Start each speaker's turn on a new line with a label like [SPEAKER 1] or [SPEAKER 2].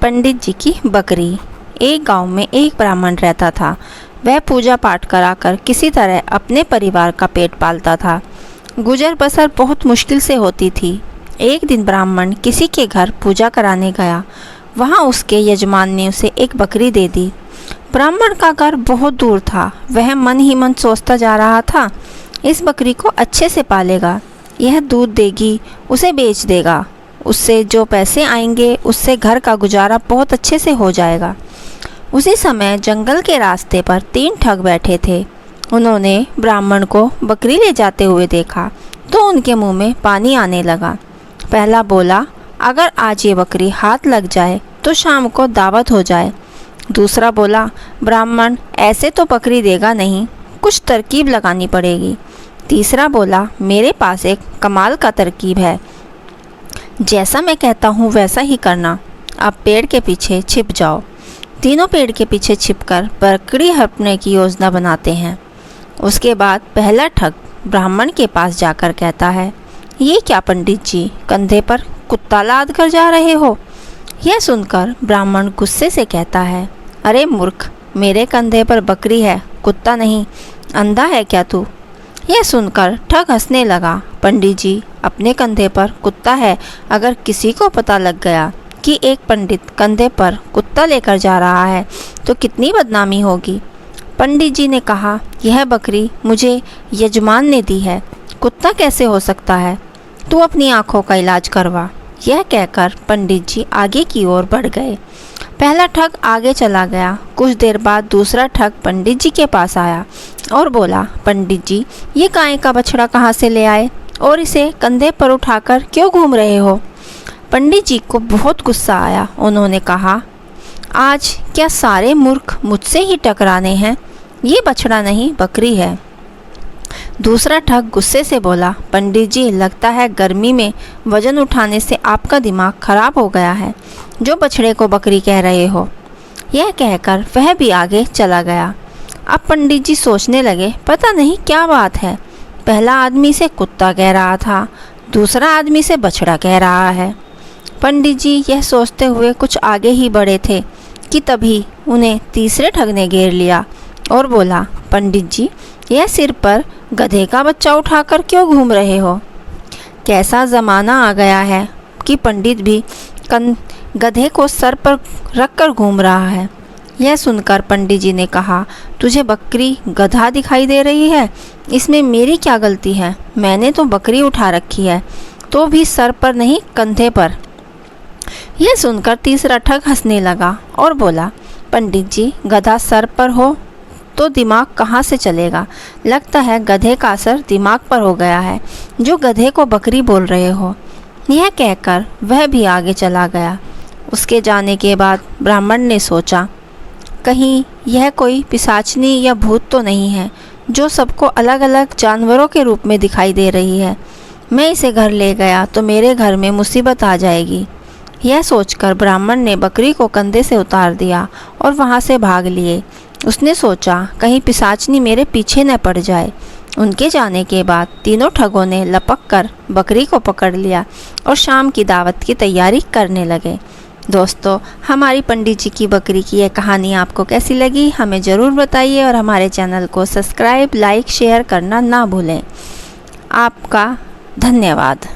[SPEAKER 1] पंडित जी की बकरी। एक गांव में एक ब्राह्मण रहता था। वह पूजा पाठ कराकर किसी तरह अपने परिवार का पेट पालता था। गुजर बसर बहुत मुश्किल से होती थी। एक दिन ब्राह्मण किसी के घर पूजा कराने गया। वहां उसके यजमान ने उसे एक बकरी दे दी। ब्राह्मण का घर बहुत दूर था। वह मन ही मन सोचता जा रहा था, इस बकरी को अच्छे से पालेगा, यह दूध देगी, उसे बेच देगा, उससे जो पैसे आएंगे उससे घर का गुजारा बहुत अच्छे से हो जाएगा। उसी समय जंगल के रास्ते पर 3 ठग बैठे थे। उन्होंने ब्राह्मण को बकरी ले जाते हुए देखा तो उनके मुंह में पानी आने लगा। पहला बोला, अगर आज ये बकरी हाथ लग जाए तो शाम को दावत हो जाए। दूसरा बोला, ब्राह्मण ऐसे तो बकरी देगा नहीं, कुछ तरकीब लगानी पड़ेगी। तीसरा बोला, मेरे पास एक कमाल का तरकीब है, जैसा मैं कहता हूँ वैसा ही करना। अब पेड़ के पीछे छिप जाओ। तीनों पेड़ के पीछे छिपकर बकरी हड़पने की योजना बनाते हैं। उसके बाद पहला ठग ब्राह्मण के पास जाकर कहता है, ये क्या पंडित जी, कंधे पर कुत्ता लाद कर जा रहे हो? यह सुनकर ब्राह्मण गुस्से से कहता है, अरे मूर्ख, मेरे कंधे पर बकरी है, कुत्ता नहीं। अंधा है क्या तू? यह सुनकर ठग हंसने लगा। पंडित जी, अपने कंधे पर कुत्ता है, अगर किसी को पता लग गया कि एक पंडित कंधे पर कुत्ता लेकर जा रहा है तो कितनी बदनामी होगी। पंडित जी ने कहा, यह बकरी मुझे यजमान ने दी है, कुत्ता कैसे हो सकता है? तू अपनी आँखों का इलाज करवा। यह कहकर पंडित जी आगे की ओर बढ़ गए। पहला ठग आगे चला गया। कुछ देर बाद दूसरा ठग पंडित जी के पास आया और बोला, पंडित जी, ये गाय का बछड़ा कहाँ से ले आए और इसे कंधे पर उठाकर क्यों घूम रहे हो? पंडित जी को बहुत गुस्सा आया। उन्होंने कहा, आज क्या सारे मूर्ख मुझसे ही टकराने हैं? ये बछड़ा नहीं, बकरी है। दूसरा ठग गुस्से से बोला, पंडित जी, लगता है गर्मी में वजन उठाने से आपका दिमाग खराब हो गया है, जो बछड़े को बकरी कह रहे हो। यह कहकर वह भी आगे चला गया। अब पंडित जी सोचने लगे, पता नहीं क्या बात है, पहला आदमी से कुत्ता कह रहा था, दूसरा आदमी से बछड़ा कह रहा है। पंडित जी यह सोचते हुए कुछ आगे ही बढ़े थे कि तभी उन्हें तीसरे ठग ने घेर लिया और बोला, पंडित जी, यह सिर पर गधे का बच्चा उठाकर क्यों घूम रहे हो? कैसा ज़माना आ गया है कि पंडित भी गधे को सर पर रखकर घूम रहा है। यह सुनकर पंडित जी ने कहा, तुझे बकरी गधा दिखाई दे रही है, इसमें मेरी क्या गलती है? मैंने तो बकरी उठा रखी है, तो भी सर पर नहीं, कंधे पर। यह सुनकर तीसरा ठग हंसने लगा और बोला, पंडित जी, गधा सर पर हो तो दिमाग कहाँ से चलेगा? लगता है गधे का असर दिमाग पर हो गया है, जो गधे को बकरी बोल रहे हो। यह कहकर वह भी आगे चला गया। उसके जाने के बाद ब्राह्मण ने सोचा, कहीं यह कोई पिशाचनी या भूत तो नहीं है, जो सबको अलग अलग जानवरों के रूप में दिखाई दे रही है। मैं इसे घर ले गया तो मेरे घर में मुसीबत आ जाएगी। यह सोचकर ब्राह्मण ने बकरी को कंधे से उतार दिया और वहाँ से भाग लिए। उसने सोचा, कहीं पिशाचनी मेरे पीछे न पड़ जाए। उनके जाने के बाद तीनों ठगों ने लपक कर बकरी को पकड़ लिया और शाम की दावत की तैयारी करने लगे। दोस्तों, हमारी पंडित जी की बकरी की यह कहानी आपको कैसी लगी हमें ज़रूर बताइए और हमारे चैनल को सब्सक्राइब, लाइक, शेयर करना ना भूलें। आपका धन्यवाद।